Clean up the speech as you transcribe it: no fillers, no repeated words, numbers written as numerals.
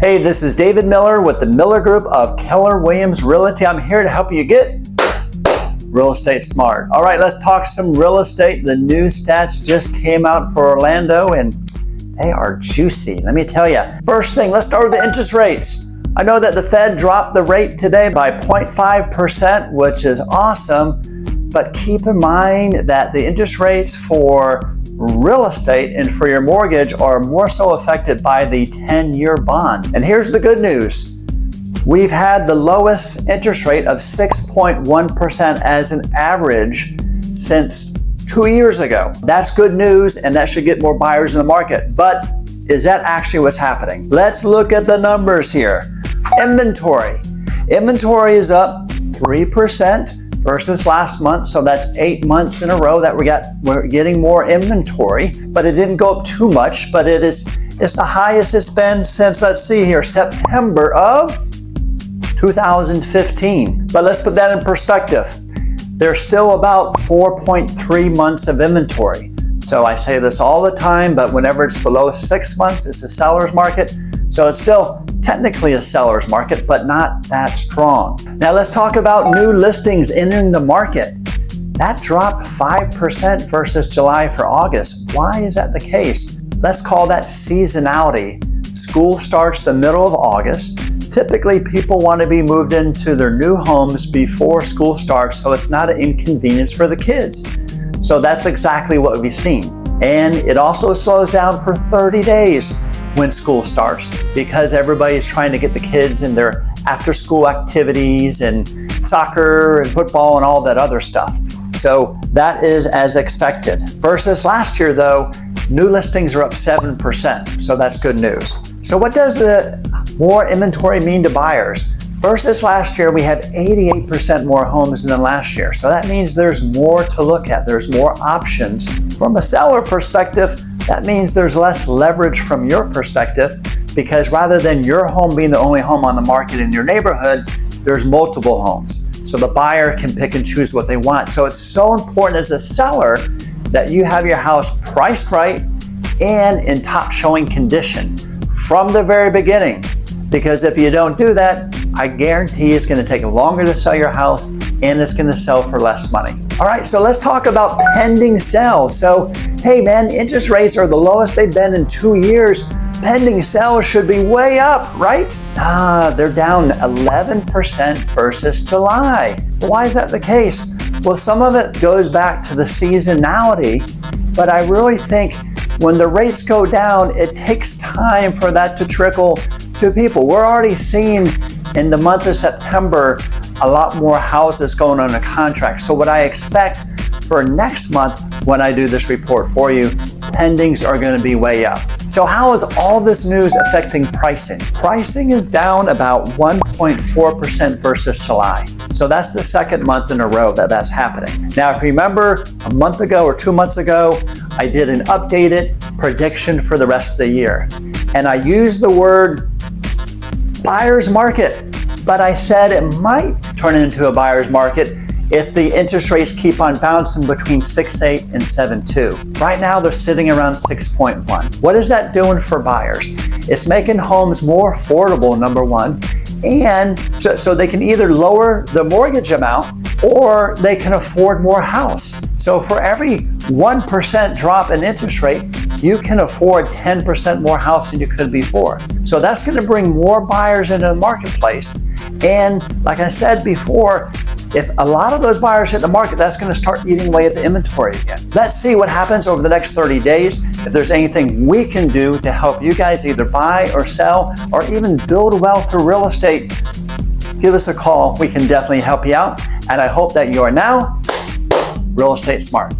Hey, this is David Miller with the Miller Group of Keller Williams Realty. I'm here to help you get real estate smart. All right, let's talk some real estate. The new stats just came out for Orlando and they are juicy. Let me tell you. First thing, let's start with the interest rates. I know that the Fed dropped the rate today by 0.5%, which is awesome, but keep in mind that the interest rates for real estate and for your mortgage are more so affected by the 10-year bond. And here's the good news. We've had the lowest interest rate of 6.1% as an average since 2 years ago. That's good news, and that should get more buyers in the market. But is that actually what's happening? Let's look at the numbers here. Inventory. Inventory is up 3% versus last month, so that's 8 months in a row that we're getting more inventory, but it didn't go up too much, but it's the highest it's been since, let's see here, September of 2015. But let's put that in perspective. There's still about 4.3 months of inventory. So I say this all the time, but whenever it's below 6 months, it's a seller's market. So it's still technically a seller's market, but not that strong. Now let's talk about new listings entering the market. That dropped 5% versus July for August. Why is that the case? Let's call that seasonality. School starts the middle of August. Typically, people want to be moved into their new homes before school starts, so it's not an inconvenience for the kids. So that's exactly what we've seen. And it also slows down for 30 days when school starts because everybody's trying to get the kids in their after-school activities and soccer and football and all that other stuff. So that is as expected. Versus last year, though, new listings are up 7%, so that's good news. So what does the more inventory mean to buyers? Versus last year, we have 88% more homes than last year. So that means there's more to look at. There's more options. From a seller perspective, that means there's less leverage from your perspective because rather than your home being the only home on the market in your neighborhood, there's multiple homes. So the buyer can pick and choose what they want. So it's so important as a seller that you have your house priced right and in top showing condition from the very beginning. Because if you don't do that, I guarantee it's going to take longer to sell your house and it's going to sell for less money. All right, so let's talk about pending sales. So, hey man, interest rates are the lowest they've been in 2 years. Pending sales should be way up, right? They're down 11% versus July. Why is that the case? Well, some of it goes back to the seasonality, but I really think when the rates go down, it takes time for that to trickle to people. We're already seeing in the month of September a lot more houses going on a contract. So what I expect for next month when I do this report for you, pendings are going to be way up. So how is all this news affecting pricing? Pricing is down about 1.4% versus July. So that's the second month in a row that that's happening. Now, if you remember a month ago or 2 months ago, I did an updated prediction for the rest of the year. And I used the word buyer's market, but I said it might turn into a buyer's market if the interest rates keep on bouncing between 6.8 and 7.2. Right now, they're sitting around 6.1. What is that doing for buyers? It's making homes more affordable, number one, and so they can either lower the mortgage amount or they can afford more house. So for every 1% drop in interest rate, you can afford 10% more house than you could before. So that's going to bring more buyers into the marketplace. And like I said before, if a lot of those buyers hit the market, that's going to start eating away at the inventory again. Let's see what happens over the next 30 days. If there's anything we can do to help you guys either buy or sell or even build wealth through real estate, give us a call. We can definitely help you out. And I hope that you are now real estate smart.